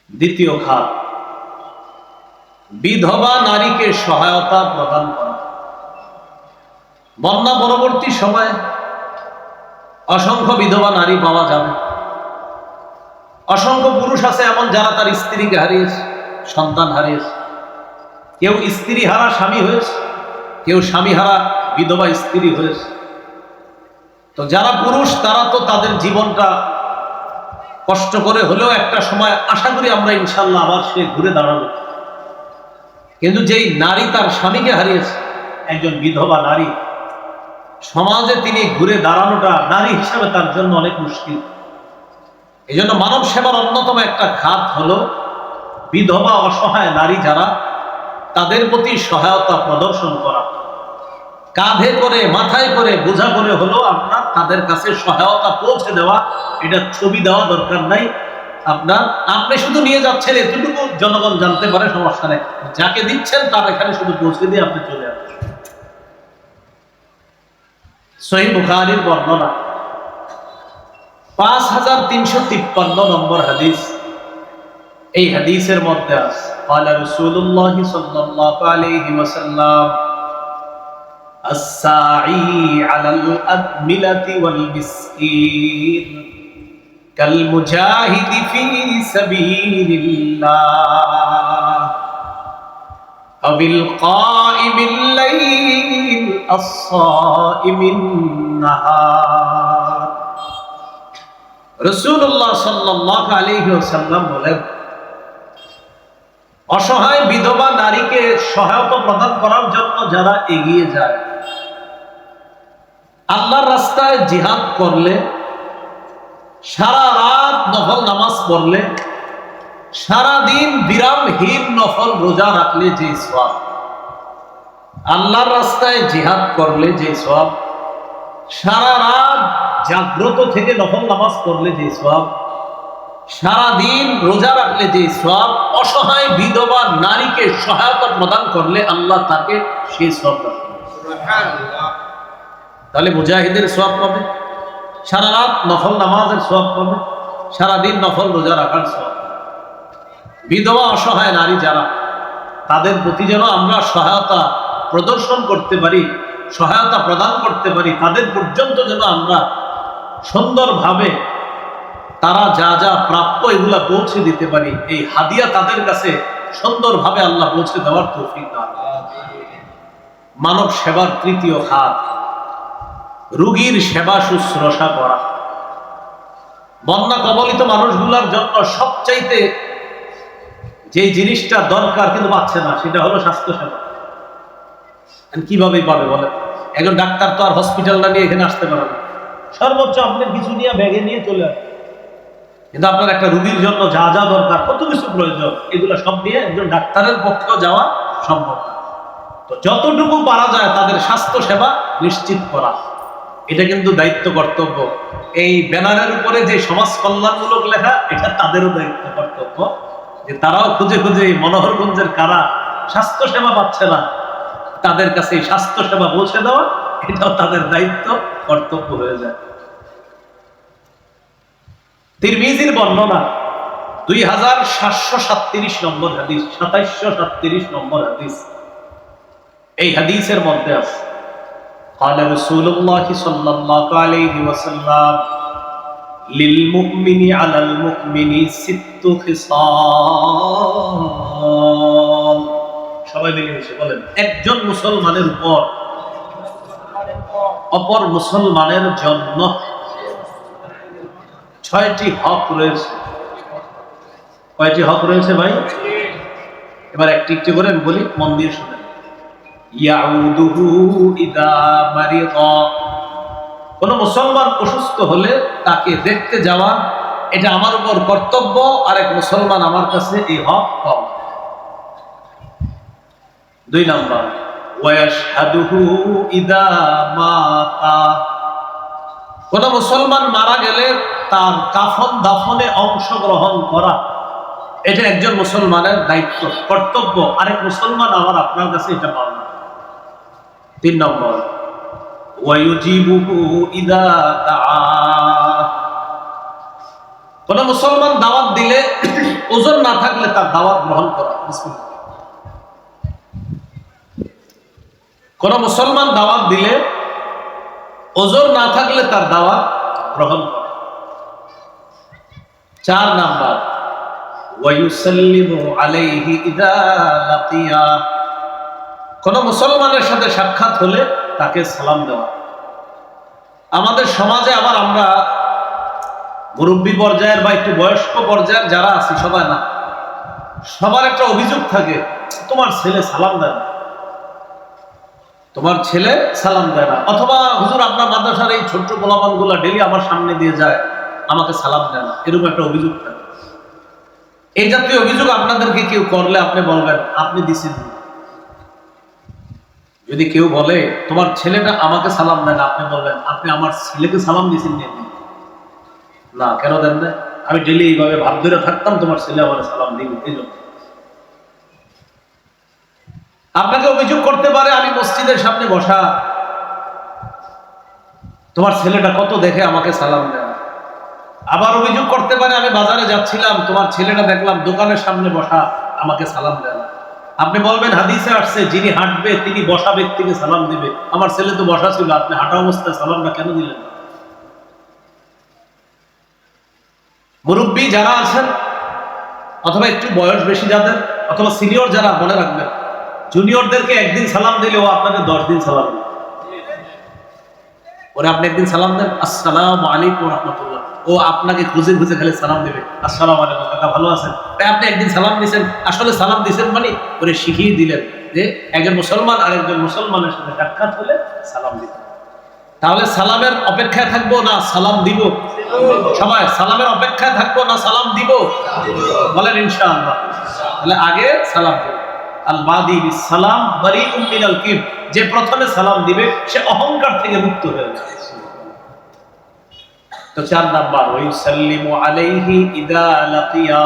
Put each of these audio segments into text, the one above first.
দ্বিতীয় খাত, বিধবা নারীকে সহায়তা প্রদান করা। বন্যা পরবর্তী সময়ে অসংখ্য বিধবা নারী পাওয়া যাবে। অসংখ্য পুরুষ আছে এমন যারা তার স্ত্রীকে হারিয়েছে, সন্তান হারিয়েছে। কেউ স্ত্রী হারা স্বামী হয়েছে, কেউ স্বামী হারা বিধবা স্ত্রী হয়েছে। তো যারা পুরুষ তারা তো তাদের জীবনটা কষ্ট করে হলেও একটা সময় আশা করি আমরা ইনশাল্লাহ আবার সে ঘুরে দাঁড়াবো। কিন্তু যেই নারী তার স্বামীকে হারিয়েছে, একজন বিধবা নারী, সমাজে তিনি ঘুরে দাঁড়ানোটা নারী হিসাবে তার জন্য অনেক মুশকিল। এই জন্য মানব সেবার অন্যতম একটা খাত হলো বিধবা অসহায় নারী যারা, তাদের প্রতি সহায়তা প্রদর্শন করা। কাঁধে করে মাথায় করে বোঝা করে হলো আপনার তাদের কাছে সহায়তা পৌঁছে দেওয়া। এটা ছবি দেওয়া দরকার নাই, আপনি শুধু নিয়ে যাচ্ছেন এতটুকু জনগণ জানতে পারে, সমস্যা নেই। যাকে দিচ্ছেন তার এখানে শুধু পৌঁছে দিয়ে আপনি চলে আসবেন। সহিহ বুখারীর বর্ণনা 5353 নম্বর হাদিস। এই হাদিসের মধ্যে আছে قال رسول الله صلى الله عليه وسلم الساعي على الأرملة والمسكين كالمجاهد في سبيل الله أو القائم الليل الصائم النهار। রাসূলুল্লাহ সাল্লাল্লাহু আলাইহি ওয়াসাল্লাম বলেন, অসহায় বিধবা নারীকে সহায়তা প্রদান করার জন্য যারা এগিয়ে যায়, আল্লাহর রাস্তায় জিহাদ করলে, সারা রাত নফল নামাজ পড়লে, সারা দিন বিরামহীন নফল রোজা রাখলে যে সওয়াব, আল্লাহর রাস্তায় জিহাদ করলে যে সওয়াব, সারা রাত জাগ্রত থেকে নফল নামাজ পড়লে যে সওয়াব, সারা দিন রোজা রাখলে যে সওয়াব, অসহায় বিধবা নারীকে সহায়তা প্রদান করলে আল্লাহ তাকে সেই সওয়াব দান করেন। সুবহানাল্লাহ। তাহলে মুজাহিদের সওয়াব পাবে, সারা রাত নফল নামাজের সওয়াব পাবে, সারা দিন নফল রোজা রাখার সওয়াব। বিধবা অসহায় নারী যারা, তাদের প্রতি যেন আমরা সহায়তা প্রদর্শন করতে পারি, সহায়তা প্রদান করতে পারি, তাদের পর্যন্ত যেন আমরা সুন্দরভাবে তারা যা যা প্রাপ্য এগুলা পৌঁছে দিতে পারি। এই হাদিয়া তাদের কাছে সুন্দরভাবে আল্লাহ পৌঁছে দেওয়ার তৌফিক দান। মানব সেবার তৃতীয় খাত, রোগীর সেবা শুশ্রূষা করা। বন্যা কবলিত মানুষগুলোর জন্য সবচাইতে যে জিনিসটা দরকার কিন্তু পাচ্ছে না, সেটা হলো স্বাস্থ্য সেবা। কিভাবে পাবে বলে? একজন ডাক্তার তো আর হসপিটালটা নিয়ে এখানে আসতে পারে না, সর্বোচ্চ আপনার কিছু নিয়ে ব্যাগে নিয়ে চলে আসে। কিন্তু আপনার একটা রোগীর জন্য যা যা দরকার, কত কিছু প্রয়োজন, এগুলো সব নিয়ে একজন ডাক্তারের পক্ষেও যাওয়া সম্ভব না। তো যতটুকু পারা যায় তাদের স্বাস্থ্য সেবা নিশ্চিত করা, এটা কিন্তু দায়িত্ব কর্তব্য। এই ব্যানারের উপরে যে সমাজ কল্যাণমূলক লেখা, এটা তাদেরও দায়িত্ব কর্তব্য যে তারাও খুঁজে খুঁজে এই মনোহরগঞ্জের কারা স্বাস্থ্য সেবা পাচ্ছে না, তাদের কাছে এই স্বাস্থ্য সেবা পৌঁছে দেওয়া, এটাও তাদের দায়িত্ব কর্তব্য হয়ে যায়। তিরমিজির বর্ণনা 2737 নম্বর হাদিস, 2737 নম্বর হাদিস। এই হাদিসের মধ্যে আছে قال رسول الله صلى الله عليه وسلم للمؤمن على المؤمن 6 خصال। সবাই মিলে বলেন, একজন মুসলমানের উপর অপর মুসলমানের জন্য 6টি হক রয়েছে। কয়টি হক রয়েছে ভাই? এবার একটি একটি করে আমি বলি, মন দিয়ে শুনেন। ইয়াউদুহু ইদা মারিদা, কোন মুসলমান অসুস্থ হলে তাকে দেখতে যাওয়া, এটা আমার উপর কর্তব্য, আর এক মুসলমান আমার কাছে এই হক কম। 2 নম্বর, ওয়াশহাদুহু ইদা মাতা, কোন মুসলমান মারা গেলে তার কাফন দাফনে অংশগ্রহণ করা, এটা একজন মুসলমানের দায়িত্ব কর্তব্য, আরেক মুসলমান আমার আপনার কাছে এটা পাবে না। 3 নম্বর, ওয়ায়ুজিবুহু ইদা দাআ, কোন মুসলমান দাওয়াত দিলে ওজন না থাকলে তার দাওয়াত গ্রহণ করা। বিসমিল্লাহ। কোন মুসলমান দাওয়াত দিলে ওজর না থাকলে তার দাওয়াত গ্রহণ করা। 4 নাম্বার, ওয়ায়ুসাল্লিমু আলাইহি ইযা লাকিয়া, কোন মুসলমানের সাথে সাক্ষাৎ হলে তাকে সালাম দেওয়া। আমাদের সমাজে আবার আমরা মুরব্বী পর্যায়ের বা একটু বয়স্ক পর্যায়ের যারা আছি, সবাই না, সবার একটা অভিযোগ থাকে, তোমার ছেলে সালাম দেয় না, তোমার ছেলে সালাম দেয় না, অথবা হুজুর আপনার মাদ্রাসার এই ছোট্ট গোলামানগুলা ডেলি আমার সামনে দিয়ে যায়, আমাকে সালাম দেয় না, এরকম একটা অভিযোগ থাকে। এই জাতীয় অভিযোগ আপনাদেরকে কেউ করলে আপনি বলবেন আপনি দিছেন। যদি কেউ বলে তোমার ছেলেটা আমাকে সালাম দেয় না, আপনি বলবেন আপনি আমার ছেলেকে সালাম দিয়েছেন না, কেন দেন না? আমি ডেলি এইভাবে ভাব ধরে থাকতাম, তোমার ছেলে আমার সালাম দিবে এই জন্য। আপনাকে অভিযোগ করতে পারে আমি মসজিদের সামনে বসা, তোমার ছেলেটা কত দেখে আমাকে সালাম দেয়। আবার অভিযোগ করতে পারে আমি বাজারে যাচ্ছিলাম, তোমার ছেলেটা দেখলাম দোকানের সামনে বসা, আমাকে সালাম দেয় না। আপনি বলবেন হাদিসে আসছে যিনি হাঁটবে তিনি বসা ব্যক্তিকে সালাম দিবে, আমার ছেলে তো বসা ছিল, আপনি হাঁটা অবস্থায় সালামটা কেন দিলেন? মুরব্বী যারা আছেন অথবা একটু বয়স বেশি যাদের অথবা সিনিয়র যারা, মনে রাখবেন জুনিয়রদেরকে একদিন সালাম দিলে ও আপনাকে 10 দিন সালাম দেবে। ওরে আপনি একদিন সালাম দেন, আসসালামু আলাইকুম রাহমাতুল্লাহ, ও আপনাকে খুঁজে খুঁজে খালি সালাম দেবে, আসসালামু আলাইকুম কাকা ভালো আছেন। তাই আপনি একদিন সালাম দিয়েছেন, আসলে সালাম দিয়েছেন মানে ওরে শিখিয়ে দিলেন যে একজন মুসলমান আরেকজন মুসলমানের সাথে সাক্ষাৎ হলে সালাম দিতে। তাহলে সালামের অপেক্ষায় থাকবো না সালাম দিব? সবাই সালামের অপেক্ষায় থাকবো না সালাম দিব? বলেন ইনশাআল্লাহ। তাহলে আগে সালাম দিব। আল বাদি বিস সালাম বারিউম মিনাল কিব, যে প্রথমে সালাম দিবে সে অহংকার থেকে মুক্ত হয়ে যাবে। তো 4 নাম্বার, ওয়ায়ুসাল্লিমু আলাইহি ইযা লাকিয়া,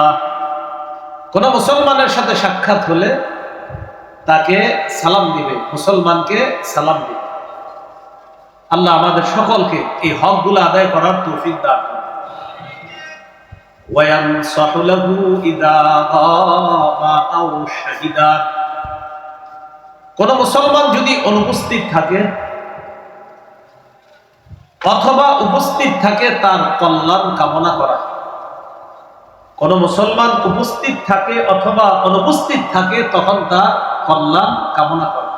কোন মুসলমানের সাথে সাক্ষাৎ হলে তাকে সালাম দিবে, মুসলমানকে সালাম দিবে। আল্লাহ আমাদের সকলকে এই হকগুলো আদায় করার তৌফিক দান করুন। ওয়ায়ানসাহু লাহু ইযা গাবা আও শাহিদা, কোন মুসলমান যদি অনুপস্থিত থাকে অথবা উপস্থিত থাকে তার কল্যাণ কামনা করা। কোন মুসলমান উপস্থিত থাকে অথবা অনুপস্থিত থাকে তখন তার কল্যাণ কামনা করা।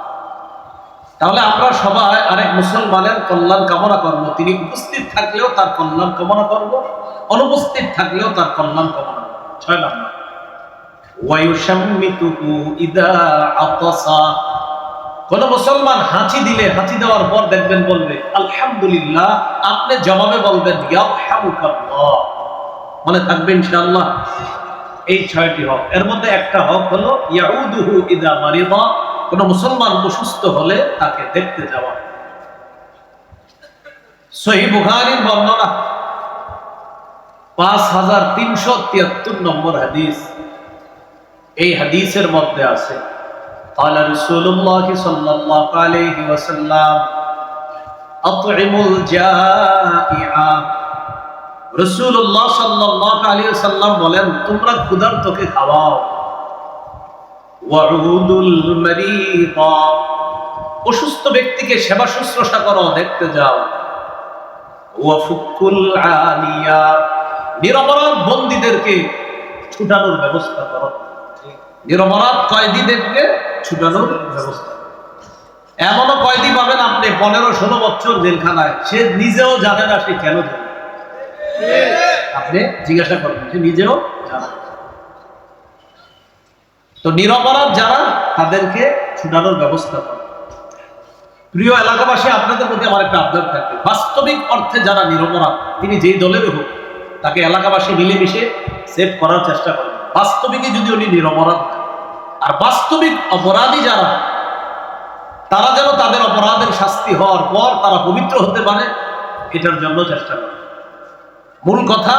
তাহলে আমরা সবাই আরেক মুসলমানের কল্যাণ কামনা করব, তিনি উপস্থিত থাকলেও তার কল্যাণ কামনা করব, অনুপস্থিত থাকলেও তার কল্যাণ কামনা করব। 6 নাম্বার, ওয়ায়ুশাম্মিতুহু ইযা আতাসা, কোন মুসলমান হাঁচি দিলে হাঁচি দেওয়ার পর দেখবেন বলবে আলহামদুলিল্লাহ, আপনি জবাবে বলবেন ইয়ারহামুকাল্লাহ। মনে থাকবে ইনশাআল্লাহ। এই 6টি হক, এর মধ্যে একটা হক হলো ইয়াউদুহু ইযা মারিদা, কোন মুসলমান অসুস্থ হলে তাকে দেখতে যাওয়া। সহিহ বুখারীর বর্ণনা 5373 নম্বর হাদিস। এই হাদিসের মধ্যে আছে قال رسول الله صلى الله عليه وسلم اطعموا الجائع, রাসূলুল্লাহ সাল্লাল্লাহু আলাইহি ওয়াসাল্লাম বলেন তোমরা ক্ষুধার্তকে খাওয়াও। ওয়াউদুল মারিদা, অসুস্থ ব্যক্তিকে সেবা শুশ্রূষা করো, দেখতে যাও। ওয়াফুকুল আনিয়া, নিরপরাধ বন্দীদেরকে ছুটানোর ব্যবস্থা করো, নিরপরাধ কয়েদিদেরকে ছুটানোর ব্যবস্থা। এমনও কয়েদি পাবেন আপনি 15-16 বছর জেলখানায়, সে নিজেও জানে না সে কেন জানে, আপনি জিজ্ঞাসা করবেন, সে নিজেও জানে। তো নিরপরাধ যারা তাদেরকে ছুটানোর ব্যবস্থা করে। প্রিয় এলাকাবাসী, আপনাদের প্রতি আমার একটা আবদার থাকবে, বাস্তবিক অর্থে যারা নিরপরাধ তিনি যেই দলের হোক তাকে এলাকাবাসী মিলেমিশে সেভ করার চেষ্টা করেন, বাস্তবিকই যদি উনি নিরপরাধ। আর বাস্তবিক অপরাধী যারা, তারা যেন তাদের অপরাধের শাস্তি হওয়ার পর তারা পবিত্র হতে পারে, এটার জন্য চেষ্টা করে। মূল কথা,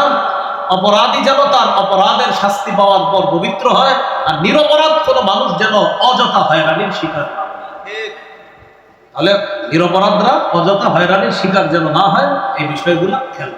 অপরাধী যেন তার অপরাধের শাস্তি পাওয়ার পর পবিত্র হয়, আর নিরপরাধ কোন মানুষ যেন অযথা হয়রানির শিকার না হয়। তাহলে নিরপরাধরা অযথা হয়রানির শিকার যেন না হয়, এই বিষয়গুলো খেয়াল